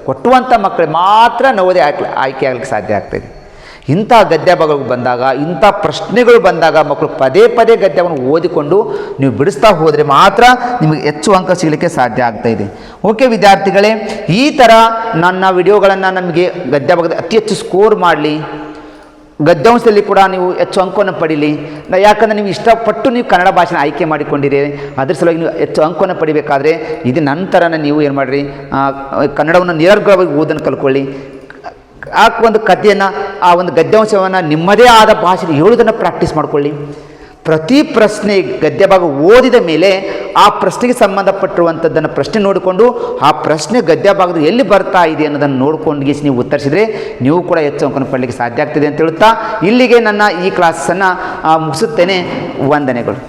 ಕೊಟ್ಟುವಂಥ ಮಕ್ಕಳು ಮಾತ್ರ ನವೋದಯ ಆಯ್ಕೆ ಆಗಲಿಕ್ಕೆ ಸಾಧ್ಯ ಆಗ್ತಾಯಿದೆ. ಇಂಥ ಗದ್ಯ ಭಾಗಗಳು ಬಂದಾಗ, ಇಂಥ ಪ್ರಶ್ನೆಗಳು ಬಂದಾಗ ಮಕ್ಕಳು ಪದೇ ಪದೇ ಗದ್ಯವನ್ನು ಓದಿಕೊಂಡು ನೀವು ಬಿಡಿಸ್ತಾ ಹೋದರೆ ಮಾತ್ರ ನಿಮಗೆ ಹೆಚ್ಚು ಅಂಕ ಸಿಗಲಿಕ್ಕೆ ಸಾಧ್ಯ ಆಗ್ತಾಯಿದೆ. ಓಕೆ ವಿದ್ಯಾರ್ಥಿಗಳೇ, ಈ ಥರ ನನ್ನ ವಿಡಿಯೋಗಳನ್ನು ನಮಗೆ ಗದ್ಯ ಭಾಗದ ಅತಿ ಹೆಚ್ಚು ಸ್ಕೋರ್ ಮಾಡಲಿ, ಗದ್ಯಾಂಶದಲ್ಲಿ ಕೂಡ ನೀವು ಹೆಚ್ಚು ಅಂಕವನ್ನು ಪಡೀಲಿ. ಯಾಕಂದರೆ ನೀವು ಇಷ್ಟಪಟ್ಟು ನೀವು ಕನ್ನಡ ಭಾಷೆನ ಆಯ್ಕೆ ಮಾಡಿಕೊಂಡಿದ್ದೀರಿ, ಅದ್ರ ಸಲುವಾಗಿ ನೀವು ಹೆಚ್ಚು ಅಂಕವನ್ನು ಪಡಿಬೇಕಾದ್ರೆ ಇದು ನಂತರನೇ ನೀವು ಏನು ಮಾಡಿರಿ, ಕನ್ನಡವನ್ನು ನಿರರ್ಗಳವಾಗಿ ಓದನ್ನು ಕಲ್ತ್ಕೊಳ್ಳಿ. ಆ ಒಂದು ಕಥೆಯನ್ನು, ಆ ಒಂದು ಗದ್ಯಾಂಶವನ್ನು ನಿಮ್ಮದೇ ಆದ ಭಾಷೆಯಲ್ಲಿ ಹೇಳೋದನ್ನು ಪ್ರಾಕ್ಟೀಸ್ ಮಾಡಿಕೊಳ್ಳಿ. ಪ್ರತಿ ಪ್ರಶ್ನೆ ಗದ್ಯ ಭಾಗ ಓದಿದ ಮೇಲೆ ಆ ಪ್ರಶ್ನೆಗೆ ಸಂಬಂಧಪಟ್ಟಿರುವಂಥದ್ದನ್ನು ಪ್ರಶ್ನೆ ನೋಡಿಕೊಂಡು ಆ ಪ್ರಶ್ನೆ ಗದ್ಯ ಭಾಗದ ಎಲ್ಲಿ ಬರ್ತಾ ಇದೆ ಅನ್ನೋದನ್ನು ನೋಡ್ಕೊಂಡು ನೀವು ಉತ್ತರಿಸಿದರೆ ನೀವು ಕೂಡ ಹೆಚ್ಚು ಅಂಕವನ್ನು ಪಡಲಿಕ್ಕೆ ಸಾಧ್ಯ ಆಗ್ತದೆ ಅಂತ ಹೇಳುತ್ತಾ ಇಲ್ಲಿಗೆ ನನ್ನ ಈ ಕ್ಲಾಸನ್ನು ಮುಗಿಸುತ್ತೇನೆ. ವಂದನೆಗಳು.